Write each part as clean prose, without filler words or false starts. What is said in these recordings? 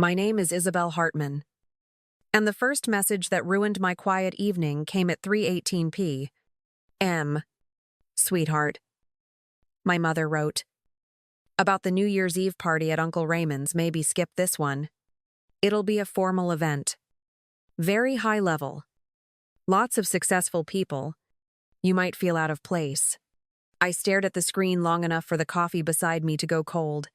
My name is Isabel Hartman. And the first message that ruined my quiet evening came at 3:18 p.m. Sweetheart, my mother wrote. About the New Year's Eve party at Uncle Raymond's, maybe skip this one. It'll be a formal event. Very high level. Lots of successful people. You might feel out of place. I stared at the screen long enough for the coffee beside me to go cold.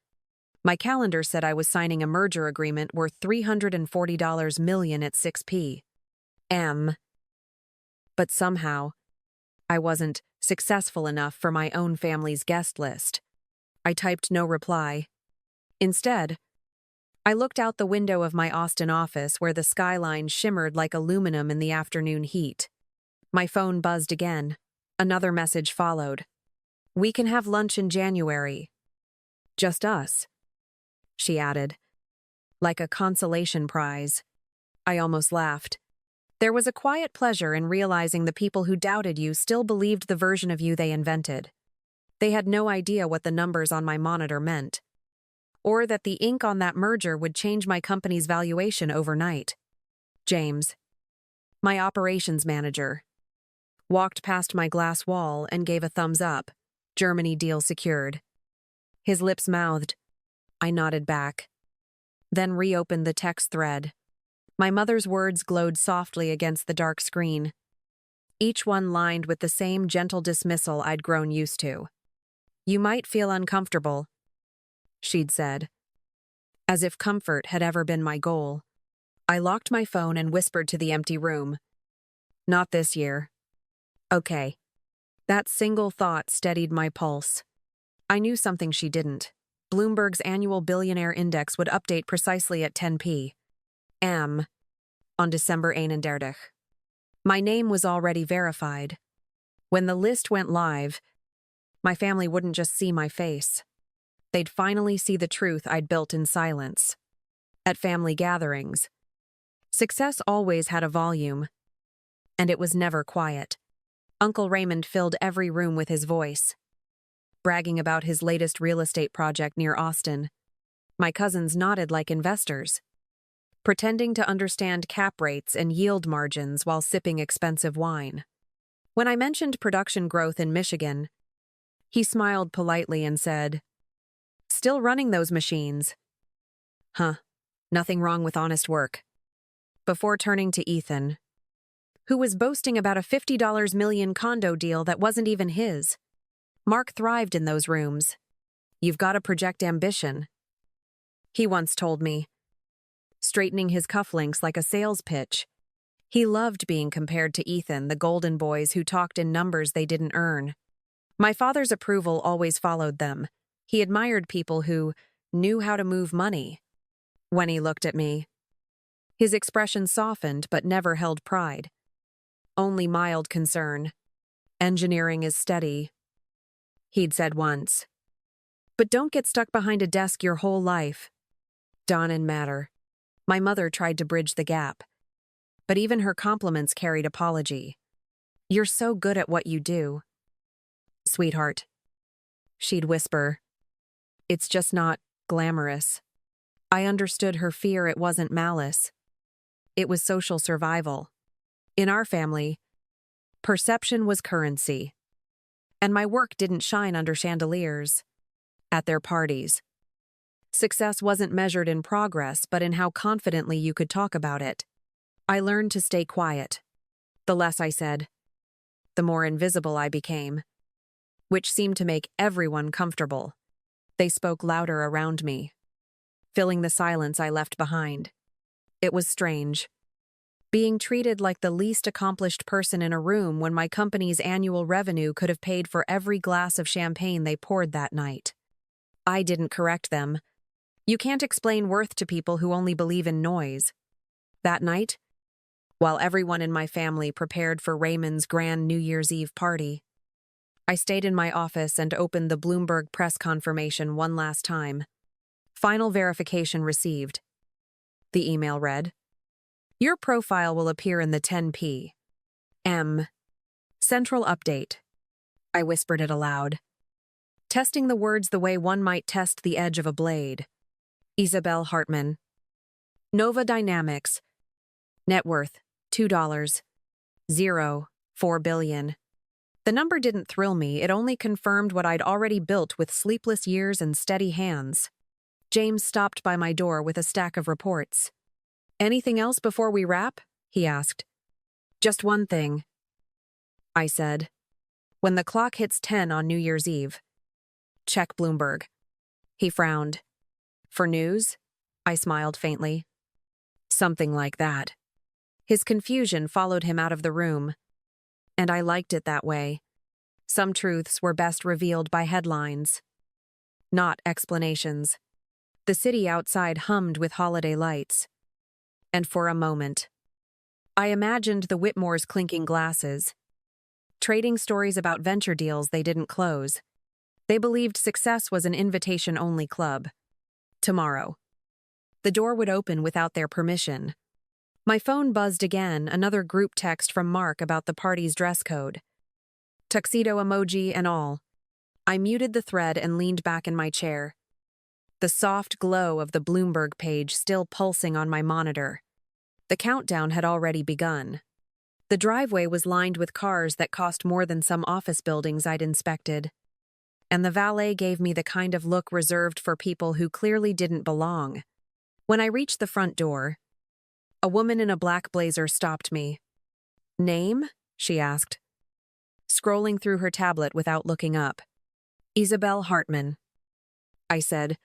My calendar said I was signing a merger agreement worth $340 million at 6 p.m. But somehow, I wasn't successful enough for my own family's guest list. I typed no reply. Instead, I looked out the window of my Austin office where the skyline shimmered like aluminum in the afternoon heat. My phone buzzed again. Another message followed. We can have lunch in January. Just us, she added. Like a consolation prize. I almost laughed. There was a quiet pleasure in realizing the people who doubted you still believed the version of you they invented. They had no idea what the numbers on my monitor meant, or that the ink on that merger would change my company's valuation overnight. James, my operations manager, walked past my glass wall and gave a thumbs up. Germany deal secured. His lips mouthed. I nodded back, then reopened the text thread. My mother's words glowed softly against the dark screen, each one lined with the same gentle dismissal I'd grown used to. You might feel uncomfortable, she'd said, as if comfort had ever been my goal. I locked my phone and whispered to the empty room. Not this year. Okay. That single thought steadied my pulse. I knew something she didn't. Bloomberg's annual billionaire index would update precisely at 10 p.m. on December 31. My name was already verified. When the list went live, my family wouldn't just see my face. They'd finally see the truth I'd built in silence. At family gatherings, success always had a volume, and it was never quiet. Uncle Raymond filled every room with his voice, bragging about his latest real estate project near Austin. My cousins nodded like investors, pretending to understand cap rates and yield margins while sipping expensive wine. When I mentioned production growth in Michigan, he smiled politely and said, Still running those machines. Huh, nothing wrong with honest work. Before turning to Ethan, who was boasting about a $50 million condo deal that wasn't even his. Mark thrived in those rooms. You've got to project ambition, he once told me, straightening his cufflinks like a sales pitch. He loved being compared to Ethan, the golden boys who talked in numbers they didn't earn. My father's approval always followed them. He admired people who knew how to move money. When he looked at me, his expression softened but never held pride. Only mild concern. Engineering is steady, he'd said once. But don't get stuck behind a desk your whole life. Doesn't matter. My mother tried to bridge the gap, but even her compliments carried apology. You're so good at what you do. Sweetheart, she'd whisper. It's just not glamorous. I understood her fear. It wasn't malice. It was social survival. In our family, perception was currency, and my work didn't shine under chandeliers. At their parties, success wasn't measured in progress but in how confidently you could talk about it. I learned to stay quiet. The less I said, the more invisible I became, which seemed to make everyone comfortable. They spoke louder around me, filling the silence I left behind. It was strange, being treated like the least accomplished person in a room when my company's annual revenue could have paid for every glass of champagne they poured that night. I didn't correct them. You can't explain worth to people who only believe in noise. That night, while everyone in my family prepared for Raymond's grand New Year's Eve party, I stayed in my office and opened the Bloomberg press confirmation one last time. Final verification received. The email read, Your profile will appear in the 10 p.m. Central update. I whispered it aloud, testing the words the way one might test the edge of a blade. Isabel Hartman, Nova Dynamics. Net worth, $2. 4 billion. The number didn't thrill me, it only confirmed what I'd already built with sleepless years and steady hands. James stopped by my door with a stack of reports. Anything else before we wrap? He asked. Just one thing, I said. When the clock hits 10 on New Year's Eve. Check Bloomberg. He frowned. For news? I smiled faintly. Something like that. His confusion followed him out of the room. And I liked it that way. Some truths were best revealed by headlines, not explanations. The city outside hummed with holiday lights. And for a moment, I imagined the Whitmores clinking glasses, trading stories about venture deals they didn't close. They believed success was an invitation-only club. Tomorrow, the door would open without their permission. My phone buzzed again, another group text from Mark about the party's dress code. Tuxedo emoji and all. I muted the thread and leaned back in my chair, the soft glow of the Bloomberg page still pulsing on my monitor. The countdown had already begun. The driveway was lined with cars that cost more than some office buildings I'd inspected. And the valet gave me the kind of look reserved for people who clearly didn't belong. When I reached the front door, a woman in a black blazer stopped me. Name? She asked, scrolling through her tablet without looking up. Isabel Hartman, I said,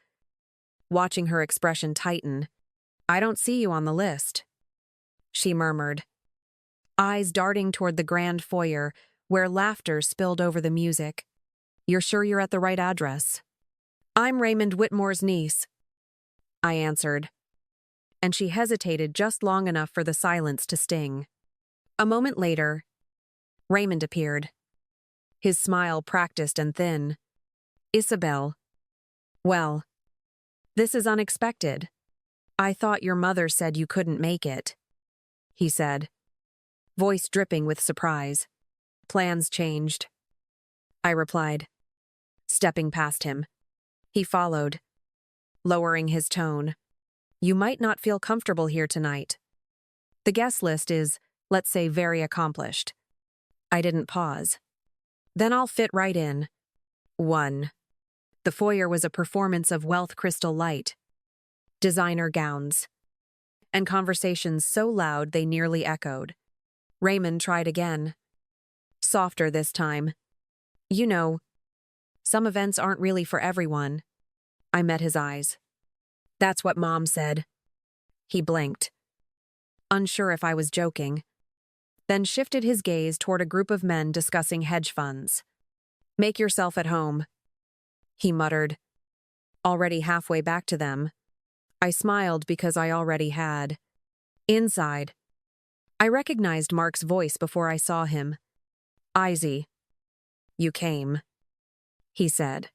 watching her expression tighten. I don't see you on the list, she murmured, eyes darting toward the grand foyer where laughter spilled over the music. You're sure you're at the right address? I'm Raymond Whitmore's niece, I answered, and she hesitated just long enough for the silence to sting. A moment later, Raymond appeared, his smile practiced and thin. Isabel. Well, this is unexpected. I thought your mother said you couldn't make it, he said, voice dripping with surprise. Plans changed, I replied, stepping past him. He followed, lowering his tone. You might not feel comfortable here tonight. The guest list is, let's say, very accomplished. I didn't pause. Then I'll fit right in. 1. The foyer was a performance of wealth crystal light, designer gowns, and conversations so loud they nearly echoed. Raymond tried again. Softer this time. You know, some events aren't really for everyone. I met his eyes. That's what Mom said. He blinked, unsure if I was joking, then shifted his gaze toward a group of men discussing hedge funds. Make yourself at home, he muttered, already halfway back to them. I smiled because I already had. Inside, I recognized Mark's voice before I saw him. Izzy, you came, he said,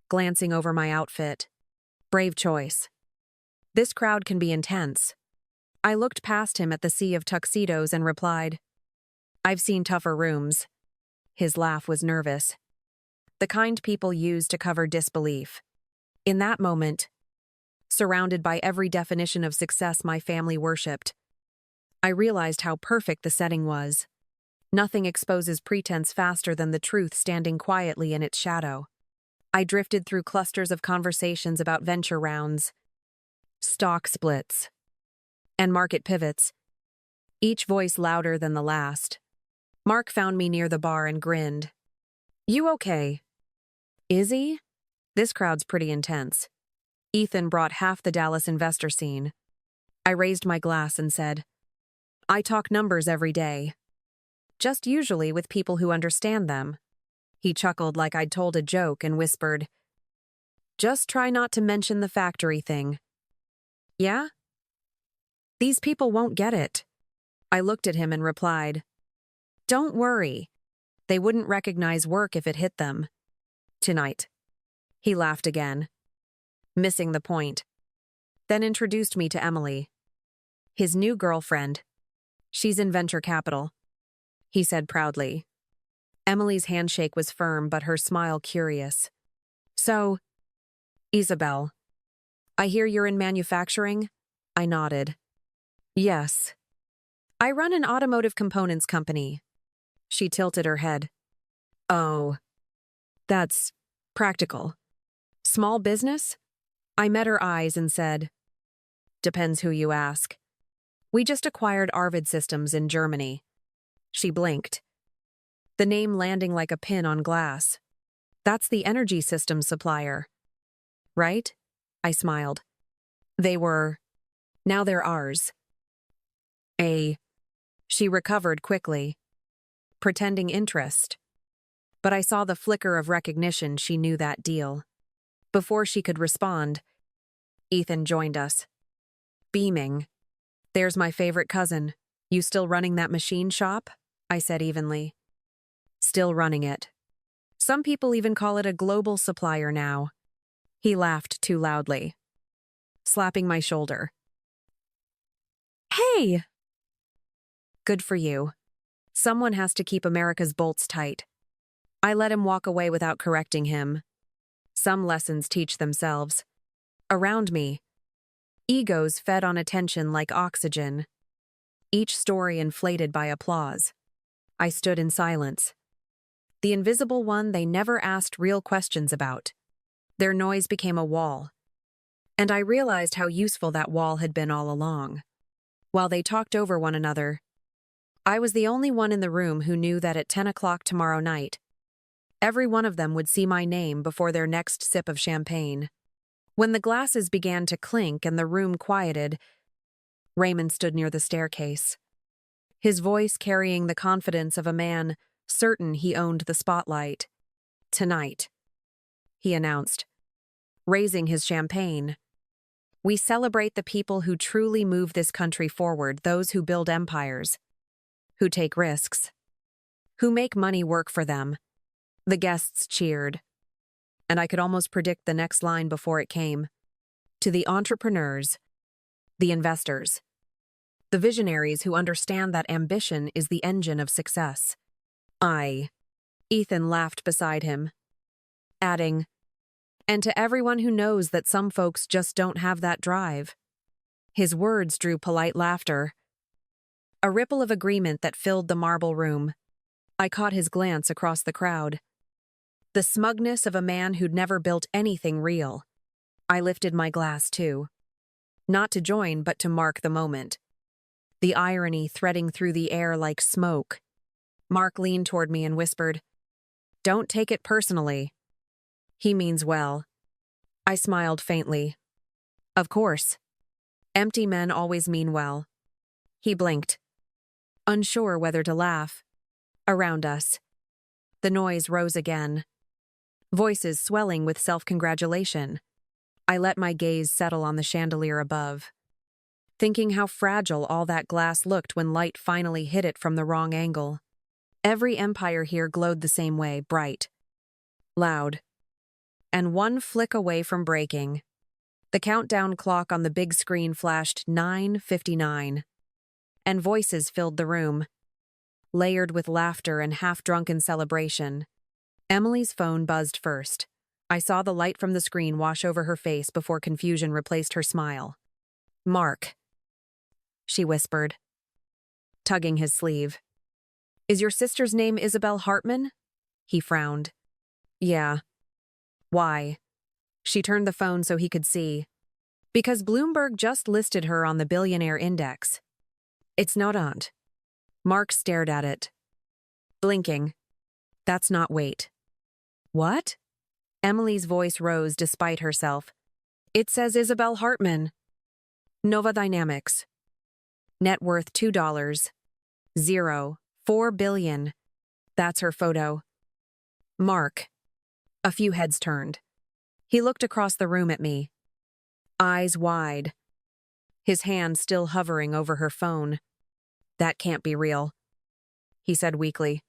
glancing over my outfit. Brave choice. This crowd can be intense. I looked past him at the sea of tuxedos and replied, I've seen tougher rooms. His laugh was nervous, the kind people use to cover disbelief. In that moment, surrounded by every definition of success my family worshipped, I realized how perfect the setting was. Nothing exposes pretense faster than the truth standing quietly in its shadow. I drifted through clusters of conversations about venture rounds, stock splits, and market pivots, each voice louder than the last. Mark found me near the bar and grinned. You okay? Izzy? This crowd's pretty intense. Ethan brought half the Dallas investor scene. I raised my glass and said, I talk numbers every day. Just usually with people who understand them. He chuckled like I'd told a joke and whispered, Just try not to mention the factory thing. Yeah? These people won't get it. I looked at him and replied, Don't worry. They wouldn't recognize work if it hit them. Tonight. He laughed again, missing the point. Then introduced me to Emily, his new girlfriend. She's in venture capital, he said proudly. Emily's handshake was firm, but her smile curious. So, Isabel, I hear you're in manufacturing? I nodded. Yes. I run an automotive components company. She tilted her head. Oh, that's practical. Small business? I met her eyes and said, depends who you ask. We just acquired Arvid Systems in Germany. She blinked, the name landing like a pin on glass. That's the energy systems supplier. Right? I smiled. They were. Now they're ours. She recovered quickly, pretending interest. But I saw the flicker of recognition she knew that deal. Before she could respond, Ethan joined us. Beaming. There's my favorite cousin. You still running that machine shop? I said evenly. Still running it. Some people even call it a global supplier now. He laughed too loudly, slapping my shoulder. Hey! Good for you. Someone has to keep America's bolts tight. I let him walk away without correcting him. Some lessons teach themselves. Around me, egos fed on attention like oxygen, each story inflated by applause. I stood in silence. The invisible one they never asked real questions about. Their noise became a wall. And I realized how useful that wall had been all along. While they talked over one another, I was the only one in the room who knew that at 10 o'clock tomorrow night, every one of them would see my name before their next sip of champagne. When the glasses began to clink and the room quieted, Raymond stood near the staircase, his voice carrying the confidence of a man certain he owned the spotlight. Tonight, he announced, raising his champagne, we celebrate the people who truly move this country forward, those who build empires, who take risks, who make money work for them. The guests cheered, and I could almost predict the next line before it came. To the entrepreneurs, the investors, the visionaries who understand that ambition is the engine of success. Ethan laughed beside him, adding, and to everyone who knows that some folks just don't have that drive. His words drew polite laughter, a ripple of agreement that filled the marble room. I caught his glance across the crowd. The smugness of a man who'd never built anything real. I lifted my glass too. Not to join, but to mark the moment. The irony threading through the air like smoke. Mark leaned toward me and whispered, don't take it personally. He means well. I smiled faintly. Of course. Empty men always mean well. He blinked, unsure whether to laugh. Around us, the noise rose again. Voices swelling with self-congratulation. I let my gaze settle on the chandelier above, thinking how fragile all that glass looked when light finally hit it from the wrong angle. Every empire here glowed the same way, bright, loud, and one flick away from breaking. The countdown clock on the big screen flashed 9:59, and voices filled the room, layered with laughter and half-drunken celebration. Emily's phone buzzed first. I saw the light from the screen wash over her face before confusion replaced her smile. Mark, she whispered, tugging his sleeve. Is your sister's name Isabel Hartman? He frowned. Yeah. Why? She turned the phone so he could see. Because Bloomberg just listed her on the billionaire index. It's not aunt. Mark stared at it, blinking. That's not weight. What? Emily's voice rose despite herself. It says Isabel Hartman. Nova Dynamics. Net worth $2. 4 billion. That's her photo. Mark. A few heads turned. He looked across the room at me, eyes wide, his hand still hovering over her phone. That can't be real, he said weakly.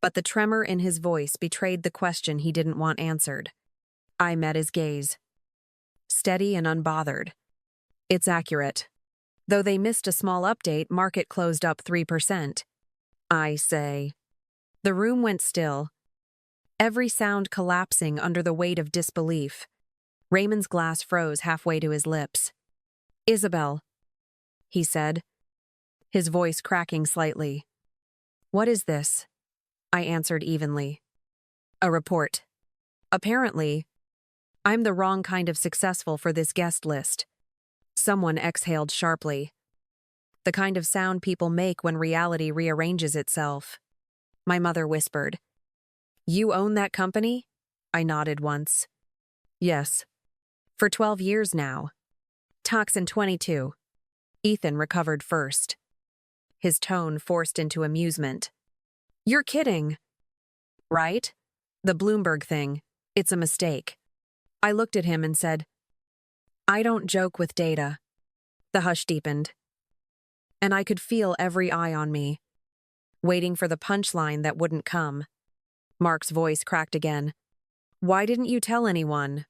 But the tremor in his voice betrayed the question he didn't want answered. I met his gaze, steady and unbothered. It's accurate. Though they missed a small update, market closed up 3%. I say. The room went still, every sound collapsing under the weight of disbelief. Raymond's glass froze halfway to his lips. Isabel, he said, his voice cracking slightly. What is this? I answered evenly. A report. Apparently, I'm the wrong kind of successful for this guest list. Someone exhaled sharply. The kind of sound people make when reality rearranges itself. My mother whispered. You own that company? I nodded once. Yes. For 12 years now. Toxin 22. Ethan recovered first. His tone forced into amusement. You're kidding. Right? The Bloomberg thing. It's a mistake. I looked at him and said, I don't joke with data. The hush deepened. And I could feel every eye on me, waiting for the punchline that wouldn't come. Mark's voice cracked again. Why didn't you tell anyone?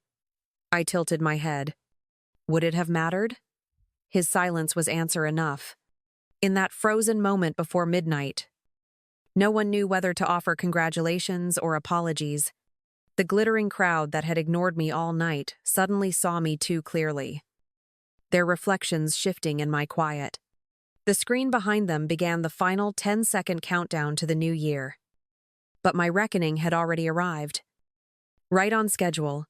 I tilted my head. Would it have mattered? His silence was answer enough. In that frozen moment before midnight, no one knew whether to offer congratulations or apologies. The glittering crowd that had ignored me all night suddenly saw me too clearly, their reflections shifting in my quiet. The screen behind them began the final 10-second countdown to the new year. But my reckoning had already arrived. Right on schedule,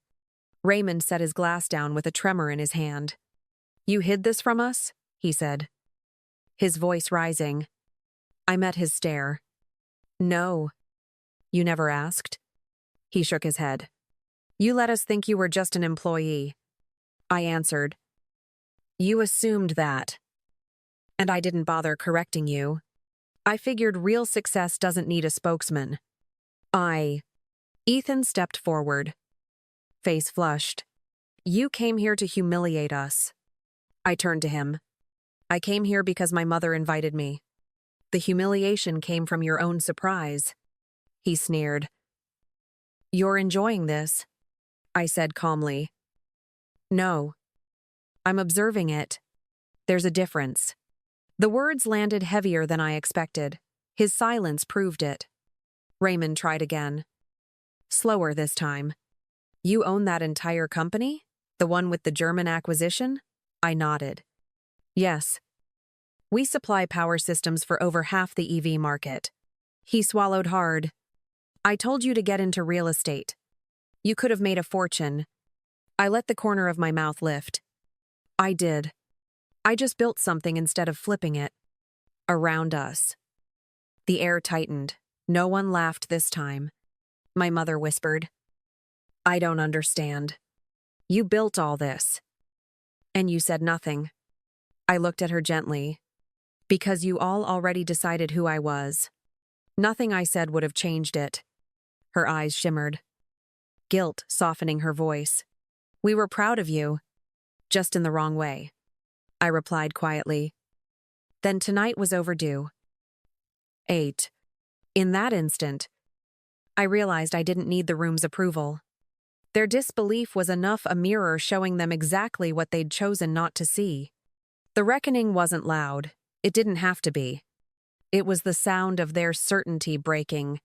Raymond set his glass down with a tremor in his hand. You hid this from us? He said, his voice rising. I met his stare. No. You never asked? He shook his head. You let us think you were just an employee. I answered. You assumed that. And I didn't bother correcting you. I figured real success doesn't need a spokesman. Ethan stepped forward. Face flushed. You came here to humiliate us. I turned to him. I came here because my mother invited me. The humiliation came from your own surprise. He sneered. You're enjoying this, I said calmly. No. I'm observing it. There's a difference. The words landed heavier than I expected. His silence proved it. Raymond tried again. Slower this time. You own that entire company? The one with the German acquisition? I nodded. Yes. We supply power systems for over half the EV market. He swallowed hard. I told you to get into real estate. You could have made a fortune. I let the corner of my mouth lift. I did. I just built something instead of flipping it. Around us. The air tightened. No one laughed this time. My mother whispered. I don't understand. You built all this. And you said nothing. I looked at her gently. Because you all already decided who I was. Nothing I said would have changed it. Her eyes shimmered. Guilt softening her voice. We were proud of you. Just in the wrong way. I replied quietly. Then tonight was overdue. 8. In that instant, I realized I didn't need the room's approval. Their disbelief was enough a mirror showing them exactly what they'd chosen not to see. The reckoning wasn't loud. It didn't have to be. It was the sound of their certainty breaking.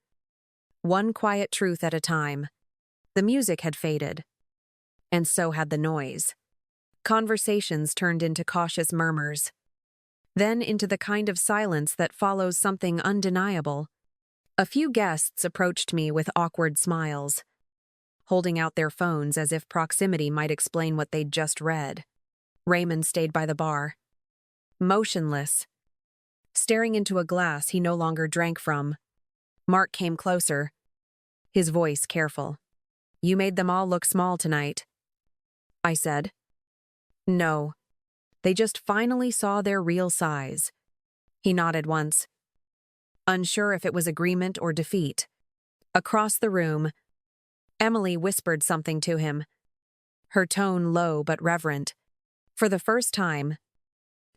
One quiet truth at a time. The music had faded. And so had the noise. Conversations turned into cautious murmurs. Then into the kind of silence that follows something undeniable. A few guests approached me with awkward smiles, holding out their phones as if proximity might explain what they'd just read. Raymond stayed by the bar. Motionless, staring into a glass he no longer drank from. Mark came closer, his voice careful. You made them all look small tonight. I said. No. They just finally saw their real size. He nodded once, unsure if it was agreement or defeat. Across the room, Emily whispered something to him, her tone low but reverent. For the first time,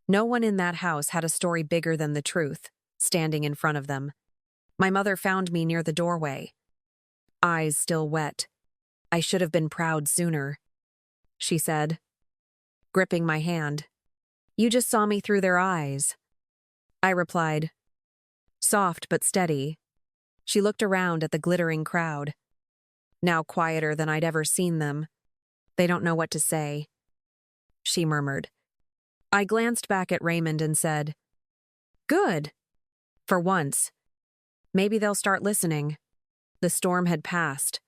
no one in that house had a story bigger than the truth, standing in front of them. My mother found me near the doorway, eyes still wet. I should have been proud sooner, she said, gripping my hand. You just saw me through their eyes. I replied, soft but steady. She looked around at the glittering crowd, now quieter than I'd ever seen them. They don't know what to say. She murmured, I glanced back at Raymond and said, "Good. For once. Maybe they'll start listening." The storm had passed,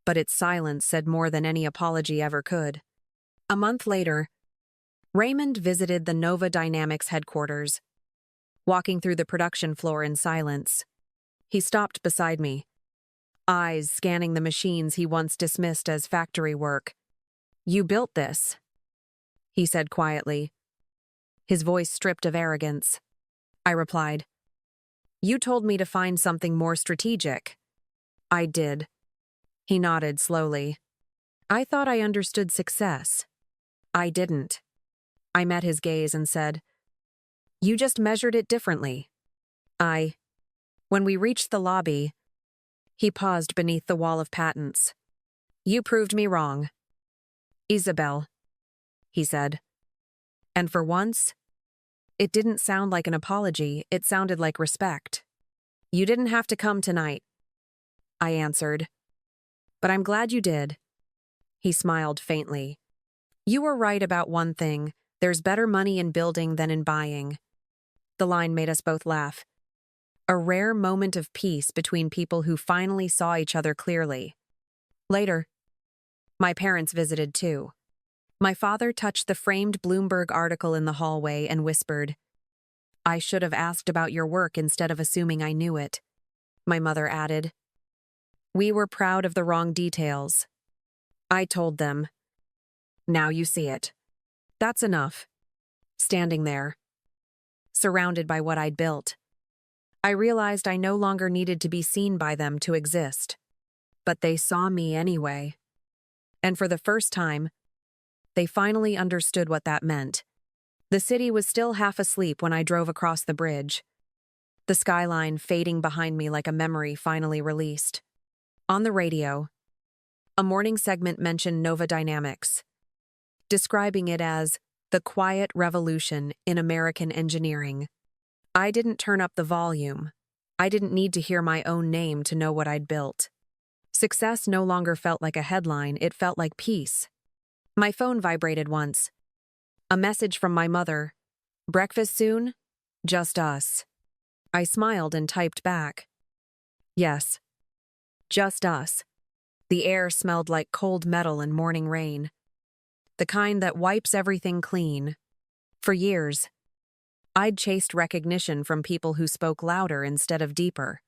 but its silence said more than any apology ever could. A month later, Raymond visited the Nova Dynamics headquarters, walking through the production floor in silence. He stopped beside me, eyes scanning the machines he once dismissed as factory work. "You built this," he said quietly, his voice stripped of arrogance. I replied, "You told me to find something more strategic." "I did." He nodded slowly. "I thought I understood success." "I didn't." I met his gaze and said, "You just measured it differently." When we reached the lobby, he paused beneath the wall of patents. "You proved me wrong." "Isabel," he said. And for once, it didn't sound like an apology, it sounded like respect. "You didn't have to come tonight," I answered. "But I'm glad you did." He smiled faintly. "You were right about one thing. There's better money in building than in buying." The line made us both laugh. A rare moment of peace between people who finally saw each other clearly. Later, my parents visited too. My father touched the framed Bloomberg article in the hallway and whispered, "I should have asked about your work instead of assuming I knew it." My mother added, "We were proud of the wrong details." I told them, "Now you see it." That's enough. Standing there, surrounded by what I'd built, I realized I no longer needed to be seen by them to exist. But they saw me anyway. And for the first time, they finally understood what that meant. The city was still half asleep when I drove across the bridge, the skyline fading behind me like a memory finally released. On the radio, a morning segment mentioned Nova Dynamics, describing it as the quiet revolution in American engineering. I didn't turn up the volume. I didn't need to hear my own name to know what I'd built. Success no longer felt like a headline, it felt like peace. My phone vibrated once. A message from my mother. "Breakfast soon? Just us." I smiled and typed back, "Yes. Just us." The air smelled like cold metal and morning rain. The kind that wipes everything clean. For years, I'd chased recognition from people who spoke louder instead of deeper.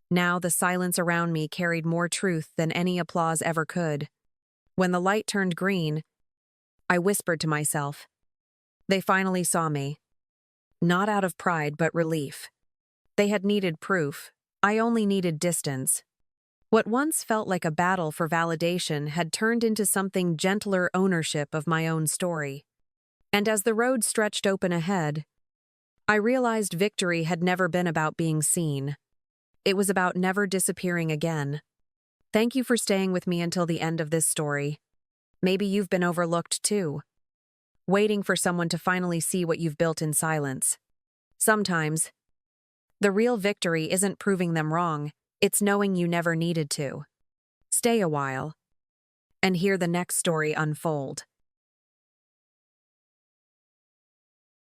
Now the silence around me carried more truth than any applause ever could. When the light turned green, I whispered to myself, "They finally saw me." Not out of pride, but relief. They had needed proof. I only needed distance. What once felt like a battle for validation had turned into something gentler ownership of my own story. And as the road stretched open ahead, I realized victory had never been about being seen. It was about never disappearing again. Thank you for staying with me until the end of this story. Maybe you've been overlooked too, waiting for someone to finally see what you've built in silence. Sometimes, the real victory isn't proving them wrong, it's knowing you never needed to. Stay a while and hear the next story unfold.